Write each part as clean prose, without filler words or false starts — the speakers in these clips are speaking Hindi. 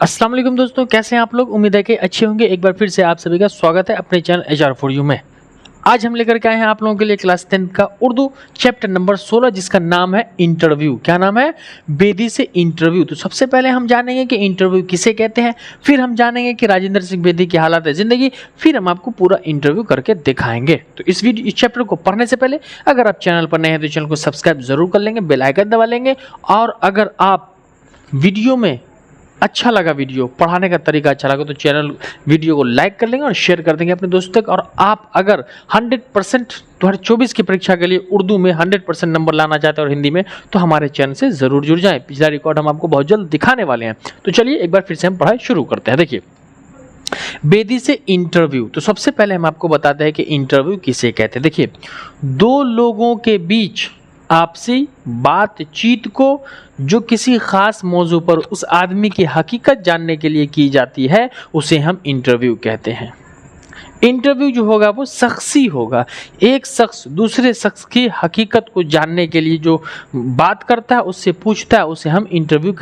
अस्सलाम वालेकुम दोस्तों, कैसे हैं आप लोग। उम्मीद है कि अच्छे होंगे। एक बार फिर से आप सभी का स्वागत है अपने चैनल HR फॉर यू में। आज हम लेकर के आए हैं आप लोगों के लिए क्लास 10 का उर्दू चैप्टर नंबर 16, जिसका नाम है इंटरव्यू। क्या नाम है? बेदी से इंटरव्यू। तो सबसे पहले हम जानेंगे कि इंटरव्यू किसे कहते हैं, फिर हम जानेंगे कि राजेंद्र सिंह बेदी की हालात है जिंदगी, फिर हम आपको पूरा इंटरव्यू करके दिखाएंगे। तो इस चैप्टर को पढ़ने से पहले अगर आप चैनल पर नए हैं तो चैनल को सब्सक्राइब जरूर कर लेंगे, बेल आइकन दबा लेंगे। और अगर आप वीडियो में अच्छा लगा, वीडियो पढ़ाने का तरीका अच्छा लगा, तो चैनल वीडियो को लाइक कर लेंगे और शेयर कर देंगे अपने दोस्तों तक। और आप अगर 100% 2024 की परीक्षा के लिए उर्दू में 100% नंबर लाना चाहते हैं और हिंदी में, तो हमारे चैनल से जरूर जुड़ जाएं। पिछला रिकॉर्ड हम आपको बहुत जल्द दिखाने वाले हैं। तो चलिए एक बार फिर से हम पढ़ाई शुरू करते हैं। देखिए, बेदी से इंटरव्यू। तो सबसे पहले हम आपको बताते हैं कि इंटरव्यू किसे कहते हैं। देखिए, दो लोगों के बीच आपसी बातचीत को जो किसी खास मौजू पर उस आदमी की हकीकत जानने के लिए की जाती है, उसे हम इंटरव्यू कहते हैं। इंटरव्यू जो होगा वो शख्सी होगा। एक शख्स दूसरे शख्स की हकीकत को जानने के लिए जो बात करता है, उससे पूछता है, उसे हम इंटरव्यू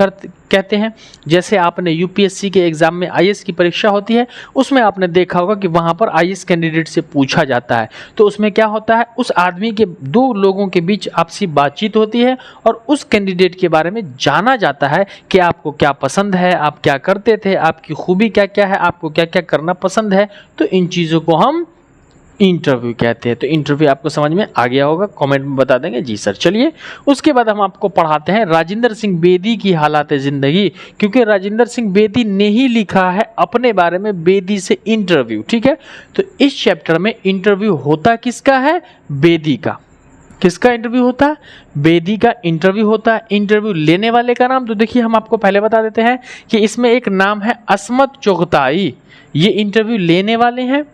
कहते हैं। जैसे आपने UPSC के एग्जाम में IAS की परीक्षा होती है, उसमें आपने देखा होगा कि वहाँ पर IAS कैंडिडेट से पूछा जाता है। तो उसमें क्या होता है, उस आदमी के दो लोगों के बीच आपसी बातचीत होती है और उस कैंडिडेट के बारे में जाना जाता है कि आपको क्या पसंद है, आप क्या करते थे, आपकी खूबी क्या क्या है, आपको क्या क्या करना पसंद है। तो इन चीज़ों को हम इंटरव्यू कहते हैं। तो इंटरव्यू आपको समझ में आ गया होगा, कमेंट में बता देंगे जी सर। चलिए उसके बाद हम आपको पढ़ाते हैं राजेंद्र सिंह बेदी की हालात जिंदगी, क्योंकि राजेंद्र सिंह बेदी ने ही लिखा है अपने बारे में बेदी से इंटरव्यू। ठीक है, तो इस चैप्टर में इंटरव्यू होता किसका है? बेदी का। किसका इंटरव्यू होता है? बेदी का इंटरव्यू होता है। इंटरव्यू लेने वाले का नाम तो देखिए हम आपको पहले बता देते हैं कि इसमें एक नाम है असमत चुगताई, ये इंटरव्यू लेने वाले हैं।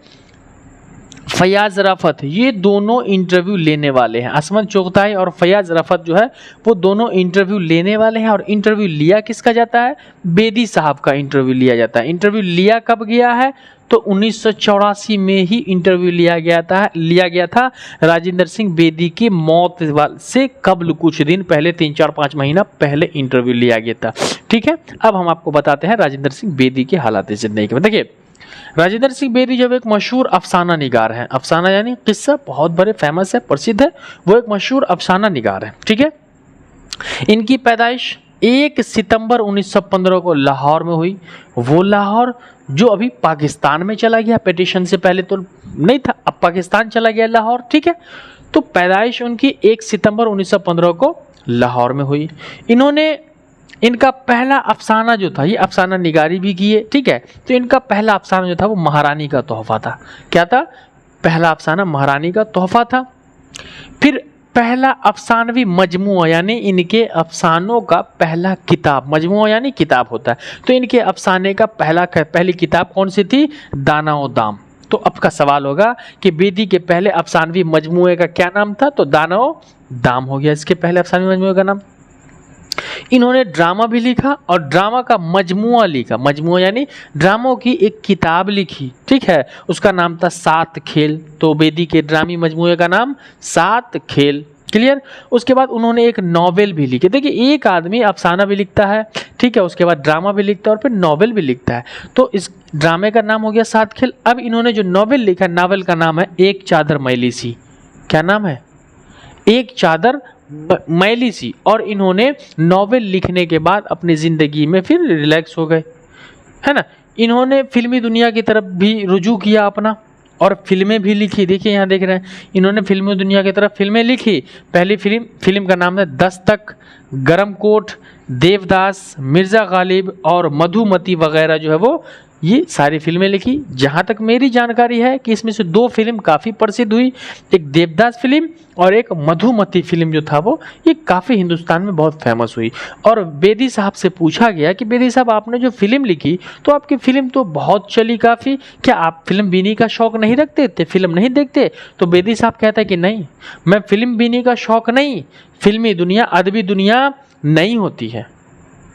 फयाज रफत, ये दोनों इंटरव्यू लेने वाले हैं। असमत चुगताई और फयाज रफत जो है वो दोनों इंटरव्यू लेने वाले हैं। और इंटरव्यू लिया किसका जाता है? बेदी साहब का इंटरव्यू लिया जाता है। इंटरव्यू लिया कब गया है? तो 1984 में ही इंटरव्यू लिया गया था राजेंद्र सिंह बेदी की मौत से कबल कुछ दिन पहले, 3-4-5 महीना पहले इंटरव्यू लिया गया था। ठीक है, अब हम आपको बताते हैं राजेंद्र सिंह बेदी की हालात जिंदगी के। देखिए, राजेंद्र सिंह बेदी जब एक मशहूर अफसाना निगार है, अफसाना यानी किस्सा, बहुत बड़े फेमस है, प्रसिद्ध है, वो एक मशहूर अफसाना निगार है। ठीक है, इनकी पैदाइश 1 सितंबर 1915 को लाहौर में हुई। वो लाहौर जो अभी पाकिस्तान में चला गया, पिटीशन से पहले तो नहीं था, अब पाकिस्तान चला गया लाहौर। ठीक है, तो पैदाइश उनकी 1 सितंबर 1915 को लाहौर में हुई। इनका पहला अफसाना जो था, ये अफसाना निगारी भी की है। ठीक है, तो इनका पहला अफसाना जो था वो महारानी का तोहफा था। क्या था? पहला अफसाना महारानी का तोहफा था। फिर पहला अफसानवी मजमुआ, यानी इनके अफसानों का पहला किताब, मजमुआ यानी किताब होता है, तो इनके अफसाने का पहली किताब कौन सी थी? दाना ओ दाम। तो अब का सवाल होगा कि बेदी के पहले अफसानवी मजमुए का क्या नाम था? तो दाना ओ दाम हो गया इसके पहले अफसानवी मजमुए का नाम। इन्होंने ड्रामा भी लिखा और ड्रामा का मजमुआ लिखा। मजमुआ यानी ड्रामों की एक किताब लिखी। ठीक है, उसका नाम था 7 खेल। तो बेदी के ड्रामी मजमुए का नाम 7 खेल। क्लियर? उसके बाद उन्होंने एक नॉवेल भी लिखी। देखिए, एक आदमी अफसाना भी लिखता है, ठीक है, उसके बाद ड्रामा भी लिखता है और फिर नॉवेल भी लिखता है। तो इस ड्रामे का नाम हो गया 7 खेल। अब इन्होंने जो नॉवेल लिखा, नॉवेल का नाम है एक चादर मैली सी। क्या नाम है? एक चादर मैली सी। और इन्होंने नॉवेल लिखने के बाद अपनी ज़िंदगी में फिर रिलैक्स हो गए, है ना। इन्होंने फिल्मी दुनिया की तरफ भी रुजू किया अपना और फिल्में भी लिखी। देखिए यहाँ देख रहे हैं, इन्होंने फिल्मी दुनिया की तरफ फिल्में लिखी। पहली फिल्म का नाम है दस्तक, गरम कोट, देवदास, मिर्ज़ा गालिब और मधुमती वगैरह जो है वो ये सारी फिल्में लिखी। जहाँ तक मेरी जानकारी है कि इसमें से 2 फिल्म काफ़ी प्रसिद्ध हुई, एक देवदास फिल्म और एक मधुमती फिल्म जो था वो ये काफ़ी हिंदुस्तान में बहुत फेमस हुई। और बेदी साहब से पूछा गया कि बेदी साहब, आपने जो फिल्म लिखी तो आपकी फिल्म तो बहुत चली काफ़ी, क्या आप फिल्म बीनी का शौक़ नहीं रखते थे, फिल्म नहीं देखते? तो बेदी साहब कहता है कि नहीं, मैं फिल्म बीनी का शौक़ नहीं, फिल्मी दुनिया अदबी दुनिया नहीं होती है।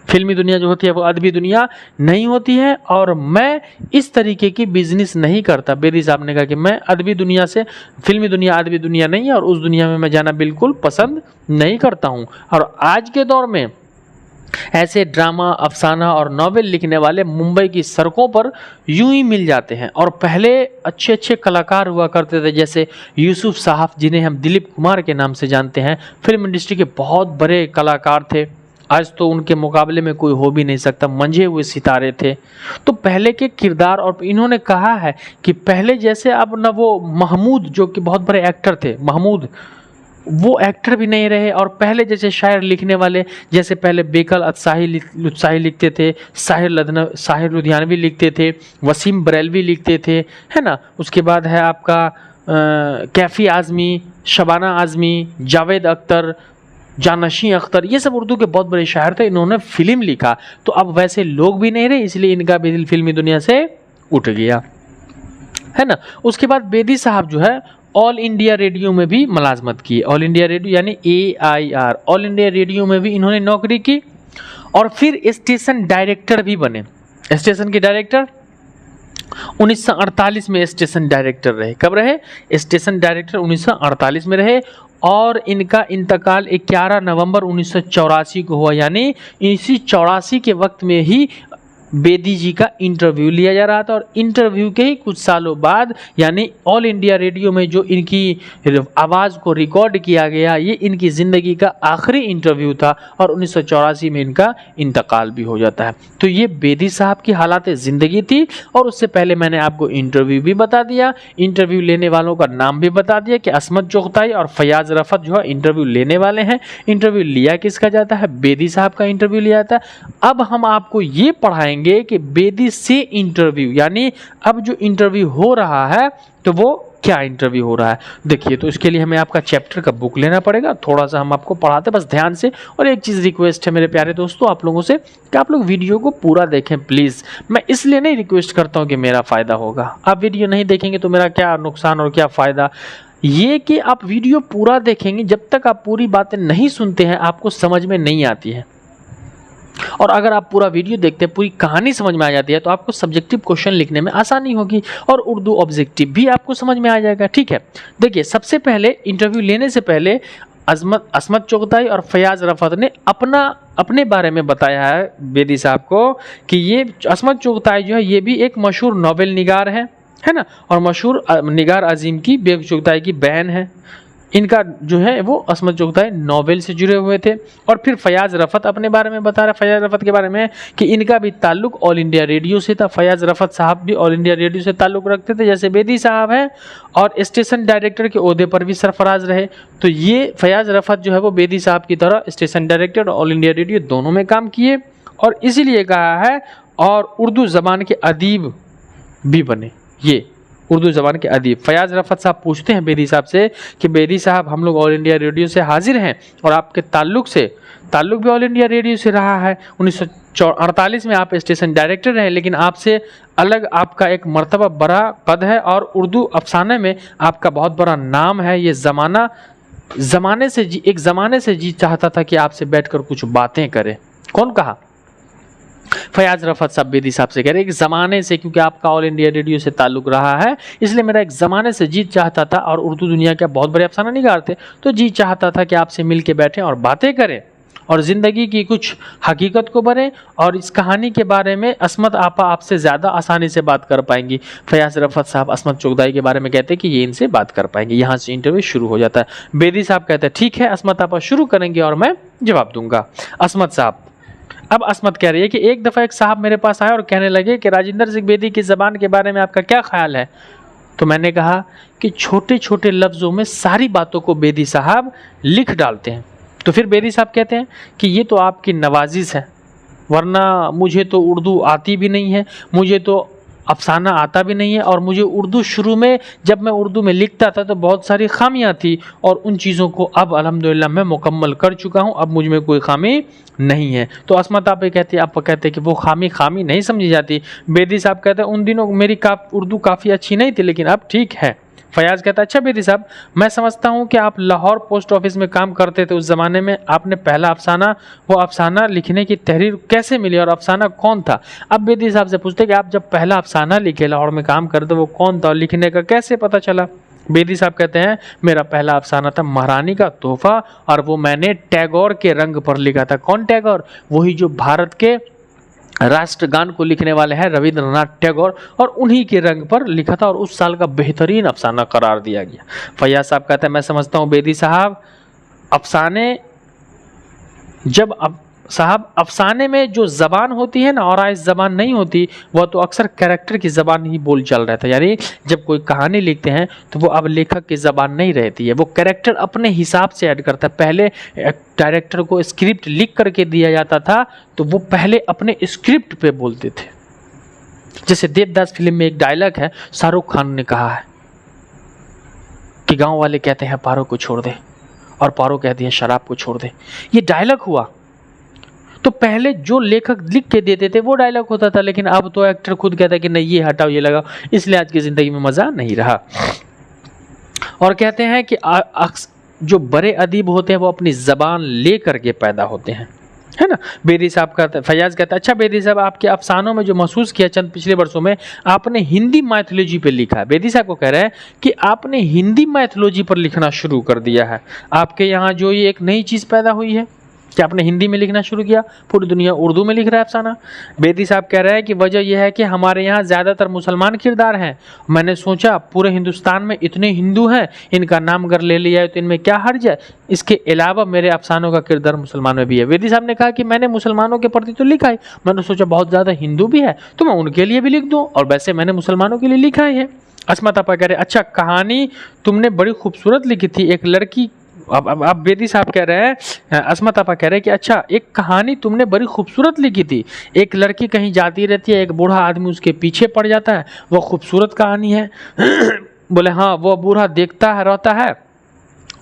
फिल्मी दुनिया जो होती है वो अदबी दुनिया नहीं होती है और मैं इस तरीके की बिजनेस नहीं करता। बेदी साहब ने कहा कि मैं अदबी दुनिया से, फिल्मी दुनिया अदबी दुनिया नहीं है और उस दुनिया में मैं जाना बिल्कुल पसंद नहीं करता हूँ। और आज के दौर में ऐसे ड्रामा, अफसाना और नॉवेल लिखने वाले मुंबई की सड़कों पर यूं ही मिल जाते हैं। और पहले अच्छे अच्छे कलाकार हुआ करते थे, जैसे यूसुफ साहब, जिन्हें हम दिलीप कुमार के नाम से जानते हैं, फिल्म इंडस्ट्री के बहुत बड़े कलाकार थे। आज तो उनके मुकाबले में कोई हो भी नहीं सकता, मंझे हुए सितारे थे। तो पहले के किरदार, और इन्होंने कहा है कि पहले जैसे अब न वो महमूद, जो कि बहुत बड़े एक्टर थे, महमूद, वो एक्टर भी नहीं रहे। और पहले जैसे शायर लिखने वाले, जैसे पहले बेकल उत्साही लिखते थे, साहिर लुधियानवी लिखते थे, वसीम बरेलवी लिखते थे, है ना। उसके बाद है आपका कैफ़ी आज़मी, शबाना आज़मी, जावेद अख्तर, जानशी अख्तर, ये सब उर्दू के बहुत बड़े शायर थे। इन्होंने फिल्म लिखा, तो अब वैसे लोग भी नहीं रहे, इसलिए इनका भी दिल फिल्मी दुनिया से उठ गया, है ना। उसके बाद बेदी साहब जो है ऑल इंडिया रेडियो में भी मुलाजमत की। ऑल इंडिया रेडियो यानी AIR, ऑल इंडिया रेडियो में भी इन्होंने नौकरी की। और फिर स्टेशन डायरेक्टर भी बने। स्टेशन के डायरेक्टर 1948 में स्टेशन डायरेक्टर रहे। कब रहे? स्टेशन डायरेक्टर 1948 में रहे। और इनका इंतकाल 11 नवंबर 1984 को हुआ, यानी इसी 84 के वक्त में ही बेदी जी का इंटरव्यू लिया जा रहा था। और इंटरव्यू के ही कुछ सालों बाद, यानी ऑल इंडिया रेडियो में जो इनकी आवाज़ को रिकॉर्ड किया गया, ये इनकी ज़िंदगी का आखिरी इंटरव्यू था। और 1984 में इनका इंतकाल भी हो जाता है। तो ये बेदी साहब की हालात ज़िंदगी थी। और उससे पहले मैंने आपको इंटरव्यू भी बता दिया, इंटरव्यू लेने वालों का नाम भी बता दिया कि असमत चुगताई और फयाज़ रफ़त जो है इंटरव्यू लेने वाले हैं। इंटरव्यू लिया किसका जाता है? बेदी साहब का इंटरव्यू लिया जाता है। अब हम आपको ये पढ़ाएंगे कि बेदी से इंटरव्यू, यानी अब जो इंटरव्यू हो रहा है तो वो क्या इंटरव्यू हो रहा है। देखिए, तो इसके लिए हमें आपका चैप्टर का बुक लेना पड़ेगा। थोड़ा सा हम आपको पढ़ाते बस ध्यान से। और एक चीज़ रिक्वेस्ट है मेरे प्यारे दोस्तों आप लोगों से कि आप लोग वीडियो को पूरा देखें प्लीज़। मैं इसलिए नहीं रिक्वेस्ट करता हूँ कि मेरा फ़ायदा होगा, आप वीडियो नहीं देखेंगे तो मेरा क्या नुकसान और क्या फ़ायदा। ये कि आप वीडियो पूरा देखेंगे, जब तक आप पूरी बातें नहीं सुनते हैं आपको समझ में नहीं आती है। और अगर आप पूरा वीडियो देखते हैं, पूरी कहानी समझ में आ जाती है, तो आपको सब्जेक्टिव क्वेश्चन लिखने में आसानी होगी और उर्दू ऑब्जेक्टिव भी आपको समझ में आ जाएगा। ठीक है, देखिए, सबसे पहले इंटरव्यू लेने से पहले असमत चुगताई और फयाज़ रफ़त ने अपने बारे में बताया है बेदी साहब को कि ये असमत चुगताई जो है ये भी एक मशहूर नॉवेल निगार है ना। और मशहूर निगार अजीम की बेग चुगताई की बहन है। इनका जो है वो असमत चुगताई नॉवेल से जुड़े हुए थे। और फिर फयाज़ रफ़त अपने बारे में बता रहा है, फयाज़ रफ़त के बारे में कि इनका भी ताल्लुक़ ऑल इंडिया रेडियो से था। फयाज़ रफ़त साहब भी ऑल इंडिया रेडियो से ताल्लुक़ रखते थे जैसे बेदी साहब हैं। और स्टेशन डायरेक्टर के ओहदे पर भी सरफराज रहे। तो ये फयाज़ रफ़त जो है वो बेदी साहब की तरह स्टेशन डायरेक्टर और ऑल इंडिया रेडियो दोनों में काम किए। और इसीलिए कहा है, और उर्दू ज़बान के अदीब भी बने। ये उर्दू ज़बान के अदीब फयाज़ रफ़त साहब पूछते हैं बेदी साहब से कि बेदी साहब, हम लोग ऑल इंडिया रेडियो से हाजिर हैं और आपके ताल्लुक़ भी ऑल इंडिया रेडियो से रहा है। 1948 में आप स्टेशन डायरेक्टर रहे, लेकिन आपसे अलग आपका एक मर्तबा बड़ा पद है और उर्दू अफसाने में आपका बहुत बड़ा नाम है। ये ज़माने से जी चाहता था कि आपसे बैठकर कुछ बातें करें। कौन कहा? फयाज़ रफ़त साहब बेदी साहब से कह रहे हैं कि ज़माने से, क्योंकि आपका ऑल इंडिया रेडियो से ताल्लुक़ रहा है, इसलिए मेरा एक ज़माने से जी चाहता था, और उर्दू दुनिया के बहुत बड़े अफसाना निगार थे, तो जी चाहता था कि आपसे मिल के बैठें और बातें करें और ज़िंदगी की कुछ हकीकत को बढ़ें। और इस कहानी के बारे में असमत आपा आपसे ज़्यादा आसानी से बात कर पाएंगी। फयाज़ रफ़त साहब असमत चुगताई के बारे में कहते हैं कि ये इनसे बात कर पाएंगे। यहाँ से इंटरव्यू शुरू हो जाता है। बेदी साहब कहते हैं ठीक है असमत आपा शुरू करेंगे और मैं जवाब दूंगा। असमत साहब, अब असमत कह रही है कि एक दफ़ा एक साहब मेरे पास आए और कहने लगे कि राजिंदर सिंह बेदी की ज़बान के बारे में आपका क्या ख्याल है। तो मैंने कहा कि छोटे छोटे लफ्ज़ों में सारी बातों को बेदी साहब लिख डालते हैं। तो फिर बेदी साहब कहते हैं कि ये तो आपकी नवाजिश है, वरना मुझे तो उर्दू आती भी नहीं है, मुझे तो अफसाना आता भी नहीं है, और मुझे उर्दू शुरू में जब मैं उर्दू में लिखता था तो बहुत सारी खामियां थी, और उन चीज़ों को अब अल्हम्दुलिल्लाह मैं मुकम्मल कर चुका हूं, अब मुझ में कोई खामी नहीं है। तो असमत आप कहते कि वो खामी नहीं समझी जाती। बेदी साहब कहते हैं उन दिनों मेरी उर्दू काफ़ी अच्छी नहीं थी, लेकिन अब ठीक है। फयाज़ कहता है अच्छा बेदी साहब, मैं समझता हूँ कि आप लाहौर पोस्ट ऑफिस में काम करते थे, उस ज़माने में आपने पहला अफसाना लिखने की तहरीर कैसे मिली और अफसाना कौन था। अब बेदी साहब से पूछते कि आप जब पहला अफसाना लिखे लाहौर में काम करते वो कौन था और लिखने का कैसे पता चला। बेदी साहब कहते हैं मेरा पहला अफसाना था महारानी का तोहफा और वो मैंने टैगोर के रंग पर लिखा था। कौन टैगोर? वही जो भारत के राष्ट्रगान को लिखने वाले हैं रविंद्रनाथ टैगोर, और उन्हीं के रंग पर लिखा था और उस साल का बेहतरीन अफसाना करार दिया गया। फैयाज साहब कहते हैं मैं समझता हूँ बेदी साहब अफसाने में जो जबान होती है ना और आइस जबान नहीं होती, वह तो अक्सर कैरेक्टर की जबान ही बोल चल रहा था। यानी जब कोई कहानी लिखते हैं तो वो अब लेखक की जबान नहीं रहती है, वो कैरेक्टर अपने हिसाब से ऐड करता है। पहले डायरेक्टर को स्क्रिप्ट लिख करके दिया जाता था तो वो पहले अपने स्क्रिप्ट पे बोलते थे। जैसे देवदास फिल्म में एक डायलॉग है, शाहरुख खान ने कहा है कि गांव वाले कहते हैं पारो को छोड़ दे और पारो कहती है शराब को छोड़ दे। ये डायलॉग हुआ। तो पहले जो लेखक लिख के देते थे वो डायलॉग होता था, लेकिन अब तो एक्टर खुद कहता है कि नहीं ये हटाओ ये लगाओ, इसलिए आज की जिंदगी में मजा नहीं रहा। और कहते हैं कि जो बड़े अदीब होते हैं वो अपनी जबान ले करके पैदा होते हैं, है ना। बेदी साहब का फैयाज कहता है अच्छा बेदी साहब आपके अफसानों में जो महसूस किया चंद पिछले वर्षों में आपने हिंदी माइथोलॉजी पे लिखा है। बेदी साहब को कह रहे हैं कि आपने हिंदी माइथोलॉजी पर लिखना शुरू कर दिया है। आपके यहाँ जो ये एक नई चीज पैदा हुई है कि आपने हिंदी में लिखना शुरू किया, पूरी दुनिया उर्दू में लिख रहा है अफसाना। बेदी साहब कह रहे हैं कि वजह यह है कि हमारे यहाँ ज़्यादातर मुसलमान किरदार हैं। मैंने सोचा पूरे हिंदुस्तान में इतने हिंदू हैं, इनका नाम अगर ले लिया है तो इनमें क्या हर्ज है। इसके अलावा मेरे अफसानों का किरदार मुसलमान में भी है। बेदी साहब ने कहा कि मैंने मुसलमानों के प्रति तो लिखा है, मैंने सोचा बहुत ज़्यादा हिंदू भी है तो मैं उनके लिए भी लिख दूँ, और वैसे मैंने मुसलमानों के लिए लिखा ही है। अस्मत आपा कह रहे अच्छा कहानी तुमने बड़ी खूबसूरत लिखी थी, एक लड़की। अब बेदी साहब कह रहे हैं, अस्मत आपा कह रहे हैं कि अच्छा एक कहानी तुमने बड़ी खूबसूरत लिखी थी, एक लड़की कहीं जाती रहती है, एक बूढ़ा आदमी उसके पीछे पड़ जाता है, वो खूबसूरत कहानी है। बोले हाँ, वो बूढ़ा देखता है रहता है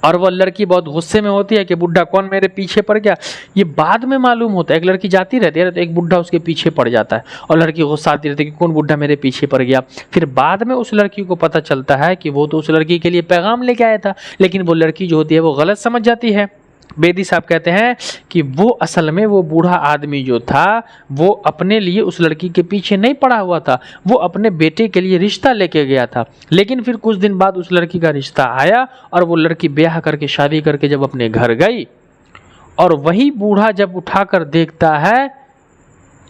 और वो लड़की बहुत गुस्से में होती है कि बुढ़ा कौन मेरे पीछे पड़ गया। ये बाद में मालूम होता है, एक लड़की जाती रहती है तो एक बुढ़ा उसके पीछे पड़ जाता है और लड़की गुस्सा आती रहती है कि कौन बुढ़ा मेरे पीछे पड़ गया। फिर बाद में उस लड़की को पता चलता है कि वो तो उस लड़की के लिए पैगाम लेके आया था, लेकिन वो लड़की जो होती है वो गलत समझ जाती है। बेदी साहब कहते हैं कि वो असल में वो बूढ़ा आदमी जो था वो अपने लिए उस लड़की के पीछे नहीं पड़ा हुआ था, वो अपने बेटे के लिए रिश्ता लेके गया था। लेकिन फिर कुछ दिन बाद उस लड़की का रिश्ता आया और वो लड़की ब्याह करके शादी करके जब अपने घर गई और वही बूढ़ा जब उठाकर देखता है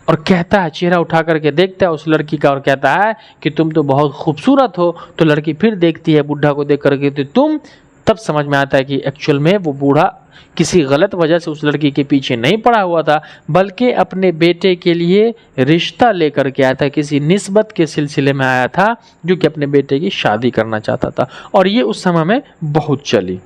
और कहता है, चेहरा उठा करके देखता है उस लड़की का और कहता है कि तुम तो बहुत खूबसूरत हो, तो लड़की फिर देखती है बुढ़ा को देख करके तो तुम, तब समझ में आता है कि एक्चुअल में वो बूढ़ा किसी गलत वजह से उस लड़की के पीछे नहीं पड़ा हुआ था, बल्कि अपने बेटे के लिए रिश्ता लेकर के आया था, किसी निस्बत के सिलसिले में आया था जो कि अपने बेटे की शादी करना चाहता था। और ये उस समय में बहुत चली।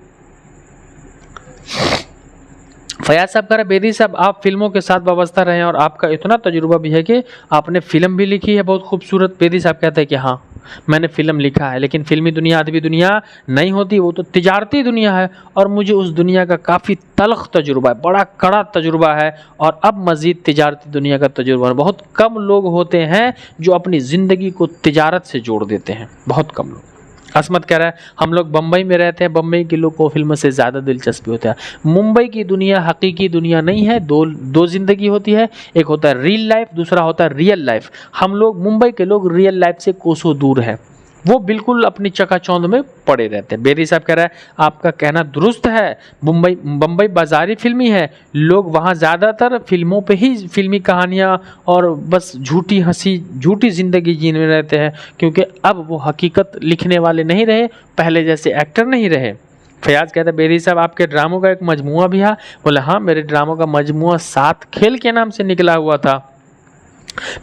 फयाज साहब कह रहे बेदी साहब आप फिल्मों के साथ वाबस्ता रहे हैं और आपका इतना तजुर्बा भी है कि आपने फिल्म भी लिखी है बहुत खूबसूरत। बेदी साहब कहते हैं कि हाँ मैंने फिल्म लिखा है, लेकिन फिल्मी दुनिया अदबी दुनिया नहीं होती, वो तो तिजारती दुनिया है और मुझे उस दुनिया का काफ़ी तल्ख तजुर्बा है, बड़ा कड़ा तजुर्बा है। और अब मज़ीद तिजारती दुनिया का तजुर्बा है। बहुत कम लोग होते हैं जो अपनी ज़िंदगी को तिजारत से जोड़ देते हैं, बहुत कम लोग। असमत कह रहा है हम लोग बम्बई में रहते हैं, बम्बई के लोग को फिल्म से ज़्यादा दिलचस्पी होता है। मुंबई की दुनिया हकीकी दुनिया नहीं है, दो ज़िंदगी होती है, एक होता है रियल लाइफ, दूसरा होता है रियल लाइफ। हम लोग मुंबई के लोग रियल लाइफ से कोसों दूर हैं, वो बिल्कुल अपनी चकाचौंध में पड़े रहते हैं। बेदी साहब कह रहा है आपका कहना दुरुस्त है, बम्बई बाजारी फिल्मी है, लोग वहाँ ज़्यादातर फिल्मों पे ही फिल्मी कहानियाँ और बस झूठी हंसी झूठी ज़िंदगी जीने रहते हैं, क्योंकि अब वो हकीकत लिखने वाले नहीं रहे, पहले जैसे एक्टर नहीं रहे। फयाज कहता है बेदी साहब आपके ड्रामों का एक मजमुआ भी है। बोले हाँ मेरे ड्रामों का मजमुआ 7 खेल के नाम से निकला हुआ था।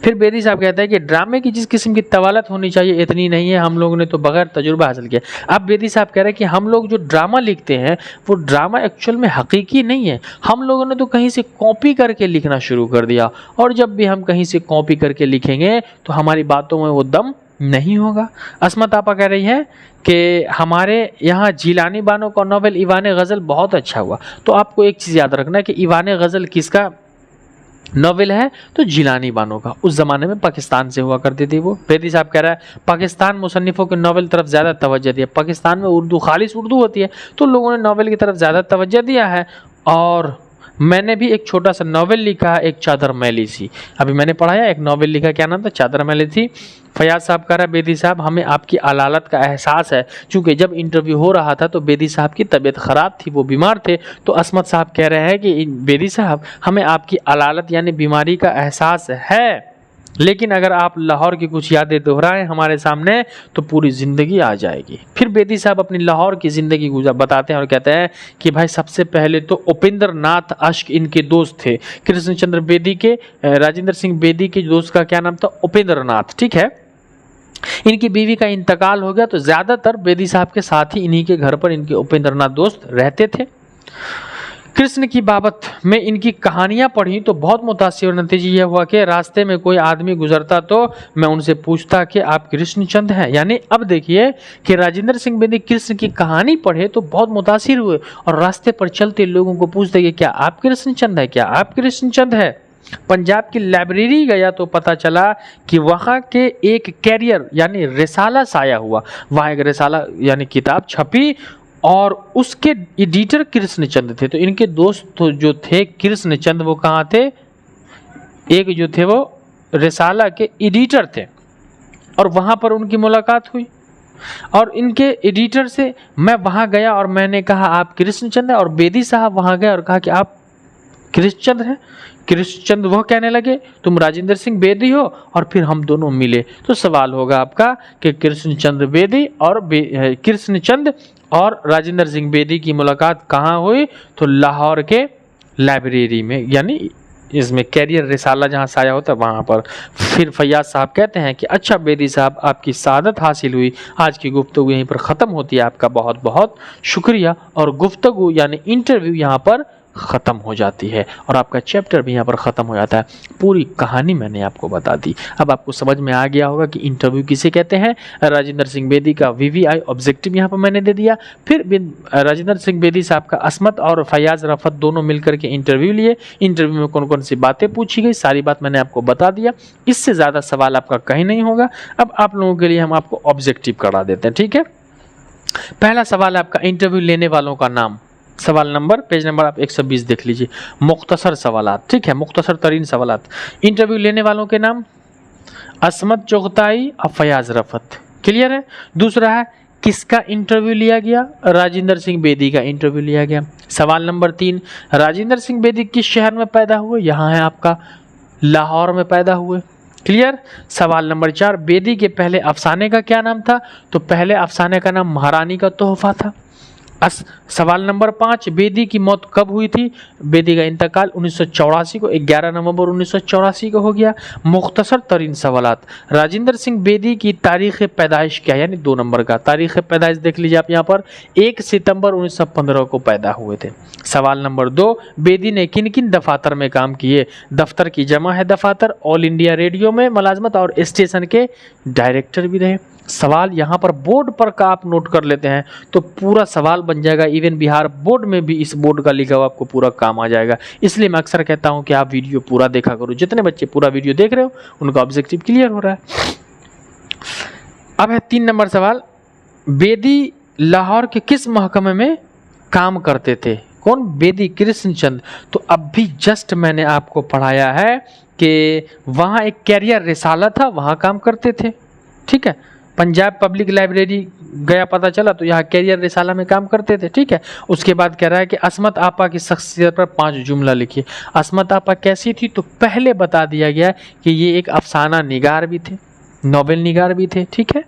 फिर बेदी साहब कहता है कि ड्रामे की जिस किस्म की तवालत होनी चाहिए इतनी नहीं है, हम लोगों ने तो बगैर तजुर्बा हासिल किया। अब बेदी साहब कह रहे हैं कि हम लोग जो ड्रामा लिखते हैं वो ड्रामा एक्चुअल में हकीकी नहीं है, हम लोगों ने तो कहीं से कॉपी करके लिखना शुरू कर दिया, और जब भी हम कहीं से कॉपी करके लिखेंगे तो हमारी बातों में वो दम नहीं होगा। असमत आपा कह रही है कि हमारे यहाँ जिलानी बानो का नॉवेल ईवान गज़ल बहुत अच्छा हुआ। तो आपको एक चीज़ याद रखना कि ईवान गज़ल किसका नॉवेल है, तो जिलानी बानो का। उस ज़माने में पाकिस्तान से हुआ करती थी वो। बेदी साहब कह रहा है पाकिस्तान मुसन्निफ़ों के नॉवेल तरफ ज़्यादा तवज्जो दिया, पाकिस्तान में उर्दू खालिस उर्दू होती है तो लोगों ने नॉवेल की तरफ ज़्यादा तवज्जो दिया है। और मैंने भी एक छोटा सा नॉवेल लिखा है, एक चादर मैली सी। अभी मैंने पढ़ाया एक नॉवेल लिखा, क्या नाम था, चादर मैली थी। फयाज साहब कह रहा है बेदी साहब हमें आपकी अलालत का एहसास है, क्योंकि जब इंटरव्यू हो रहा था तो बेदी साहब की तबीयत ख़राब थी, वो बीमार थे। तो असमत साहब कह रहे हैं कि बेदी साहब हमें आपकी अलालत यानी बीमारी का एहसास है, लेकिन अगर आप लाहौर की कुछ यादें दोहराएं हमारे सामने तो पूरी ज़िंदगी आ जाएगी। फिर बेदी साहब अपनी लाहौर की ज़िंदगी बताते हैं और कहते हैं कि भाई सबसे पहले तो उपेंद्र नाथ अश्क इनके दोस्त थे। कृष्णचंद्र बेदी के, राजेंद्र सिंह बेदी के दोस्त का क्या नाम था, उपेंद्र नाथ, ठीक है। इनकी बीवी का इंतकाल हो गया तो ज़्यादातर बेदी साहब के साथ ही इन्हीं के घर पर इनके उपेंद्र नाथ दोस्त रहते थे। कृष्ण की बाबत में इनकी कहानियां पढ़ी तो बहुत मुतासिर, नतीजा यह हुआ कि रास्ते में कोई आदमी गुजरता तो मैं उनसे पूछता कि आप कृष्णचंद हैं। यानी अब देखिए कि राजेंद्र सिंह बेदी कृष्ण की कहानी पढ़े तो बहुत मुतासिर हुए और रास्ते पर चलते लोगों को पूछते कि क्या आप कृष्णचंद है, क्या आप कृष्णचंद है। पंजाब की लाइब्रेरी गया तो पता चला कि वहाँ के एक कैरियर यानी रिसाला साया हुआ, वहाँ एक रिसाला यानी किताब छपी और उसके एडिटर कृष्णचंद थे। तो इनके दोस्त जो थे कृष्णचंद वो कहाँ थे, एक जो थे वो रिसाला के एडिटर थे और वहाँ पर उनकी मुलाकात हुई और इनके एडिटर से मैं वहाँ गया और मैंने कहा आप कृष्णचंद हैं, और बेदी साहब वहाँ गए और कहा कि आप कृष्णचंद हैं। कृष्णचंद वह कहने लगे तुम राजेंद्र सिंह बेदी हो, और फिर हम दोनों मिले। तो सवाल होगा आपका कि कृष्णचंद बेदी और कृष्णचंद और राजेंद्र सिंह बेदी की मुलाकात कहाँ हुई, तो लाहौर के लाइब्रेरी में, यानी इसमें कैरियर रिसाला जहाँ साया होता है वहाँ पर। फिर फैयाज साहब कहते हैं कि अच्छा बेदी साहब आपकी सआदत हासिल हुई, आज की गुफ्तगू यहीं पर ख़त्म होती है, आपका बहुत बहुत शुक्रिया। और गुफ्तगू यानी इंटरव्यू यहाँ पर ख़त्म हो जाती है और आपका चैप्टर भी यहाँ पर ख़त्म हो जाता है। पूरी कहानी मैंने आपको बता दी। अब आपको समझ में आ गया होगा कि इंटरव्यू किसे कहते हैं। राजेंद्र सिंह बेदी का VVI ऑब्जेक्टिव यहाँ पर मैंने दे दिया। फिर राजेंद्र सिंह बेदी साहब का असमत और फयाज रफत दोनों मिलकर के इंटरव्यू लिए। इंटरव्यू में कौन कौन सी बातें पूछी गई सारी बात मैंने आपको बता दिया। इससे ज़्यादा सवाल आपका कहीं नहीं होगा। अब आप लोगों के लिए हम आपको ऑब्जेक्टिव करा देते हैं, ठीक है। पहला सवाल है आपका इंटरव्यू लेने वालों का नाम। सवाल नंबर, पेज नंबर आप 120 देख लीजिए। मुख्तसर सवालात, ठीक है, मुख्तसर तरीन सवालात। इंटरव्यू लेने वालों के नाम असमत चुगताई और फयाज रफत, क्लियर है। दूसरा है किसका इंटरव्यू लिया गया, राजेंद्र सिंह बेदी का इंटरव्यू लिया गया। सवाल नंबर 3, राजेंद्र सिंह बेदी किस शहर में पैदा हुए, यहाँ है आपका लाहौर में पैदा हुए, क्लियर। सवाल नंबर 4, बेदी के पहले अफसाने का क्या नाम था, तो पहले अफसाने का नाम महारानी का तोहफा था। सवाल नंबर 5, बेदी की मौत कब हुई थी, बेदी का इंतकाल 1984 को 11 नवंबर 1984 को हो गया। मुख्तसर तरीन सवालात, राजेंद्र सिंह बेदी की तारीख़ पैदाइश क्या, यानी 2 नंबर का तारीख़ पैदाइश देख लीजिए आप यहाँ पर, 1 सितंबर 1915 को पैदा हुए थे। सवाल नंबर 2, बेदी ने किन किन दफातर में काम किए, दफ्तर की जमा है दफातर, ऑल इंडिया रेडियो में मुलाजमत और स्टेशन के डायरेक्टर भी रहे। सवाल यहाँ पर बोर्ड पर का आप नोट कर लेते हैं तो पूरा सवाल बन जाएगा। इवन बिहार बोर्ड में भी इस बोर्ड का लिखा हुआ आपको पूरा काम आ जाएगा। इसलिए मैं अक्सर कहता हूँ कि आप वीडियो पूरा देखा करो। जितने बच्चे पूरा वीडियो देख रहे हो उनका ऑब्जेक्टिव क्लियर हो रहा है। अब है 3 नंबर सवाल, बेदी लाहौर के किस महकमे में काम करते थे, कौन, बेदी कृष्णचंद। तो अब भी जस्ट मैंने आपको पढ़ाया है कि वहाँ एक कैरियर रिसाला था, वहाँ काम करते थे, ठीक है। पंजाब पब्लिक लाइब्रेरी गया पता चला तो यहाँ कैरियर रिसाला में काम करते थे, ठीक है। उसके बाद कह रहा है कि असमत आपा की शख्सियत पर 5 जुमला लिखिए। असमत आपा कैसी थी, तो पहले बता दिया गया कि ये एक अफसाना निगार भी थे, नॉवेल निगार भी थे, ठीक है।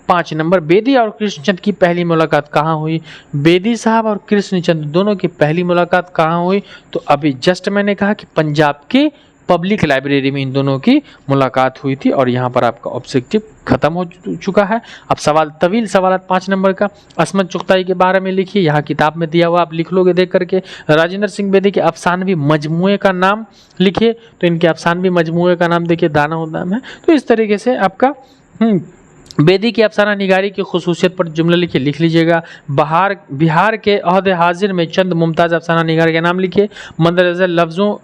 5 नंबर, बेदी और कृष्णचंद की पहली मुलाकात कहाँ हुई, बेदी साहब और कृष्णचंद दोनों की पहली मुलाकात कहाँ हुई, तो अभी जस्ट मैंने कहा कि पंजाब की पब्लिक लाइब्रेरी में इन दोनों की मुलाकात हुई थी और यहाँ पर आपका ऑब्जेक्टिव खत्म हो चुका है। अब सवाल तवील सवाल 5 नंबर का, असमत चुगताई के बारे में लिखिए। यहाँ किताब में दिया हुआ आप लिख लोगे देख करके। राजेंद्र सिंह बेदी के अफसानवी मजमूए का नाम लिखिए, तो इनके अफसानवी मजमूए का नाम देखिए दाना उदाम है। तो इस तरीके से आपका बेदी की अफसाना निगारी की खुसूसियत पर जुमला लिखिए, लिख लीजिएगा। बिहार के अहद हाजिर में चंद मुमताज़ अफसाना निगार के नाम लिखिए। मंदरज़ लफ्ज़ों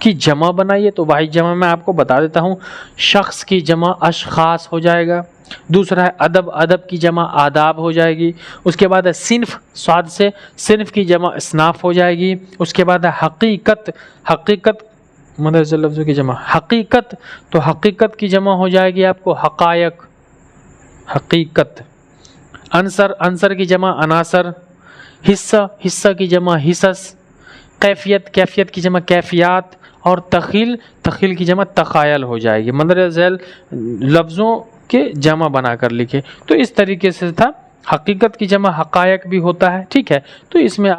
की जमा बनाइए, तो वाहिद जमा मैं आपको बता देता हूँ, शख्स की जमा अशखास हो जाएगा। दूसरा है अदब, अदब की जमा आदाब हो जाएगी। उसके बाद है सिन्फ, स्वाद से सिन्फ की जमा इसनाफ हो जाएगी। उसके बाद है हकीकत, हकीकत मदरस लफ्ज़ों की जमा हकीकत, तो हकीकत की जमा हो जाएगी आपको हकायक, हकीकत। अंसर, अंसर की जमा अनासर। हिस्सा, हिस्सा की जमा हिस्स। कैफियत, कैफियत की जमा कैफियात। और तखील, तखील की जमा तखायल हो जाएगी। मदर झैल लफ्ज़ों के जमा बनाकर लिखे। तो इस तरीके से था। हकीकत की जमा हकायक भी होता है, ठीक है। तो इसमें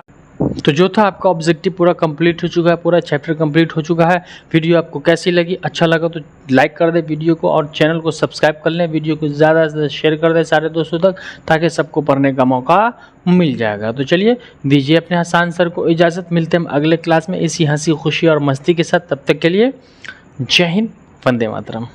तो जो था आपका ऑब्जेक्टिव पूरा कंप्लीट हो चुका है, पूरा चैप्टर कंप्लीट हो चुका है। वीडियो आपको कैसी लगी, अच्छा लगा तो लाइक कर दे वीडियो को और चैनल को सब्सक्राइब कर लें। वीडियो को ज़्यादा से ज़्यादा शेयर कर दें सारे दोस्तों तक, ताकि सबको पढ़ने का मौका मिल जाएगा। तो चलिए दीजिए अपने हसान सर को इजाज़त, मिलते हैं हम अगले क्लास में इसी हंसी खुशी और मस्ती के साथ। तब तक के लिए जय हिंद, वंदे मातरम।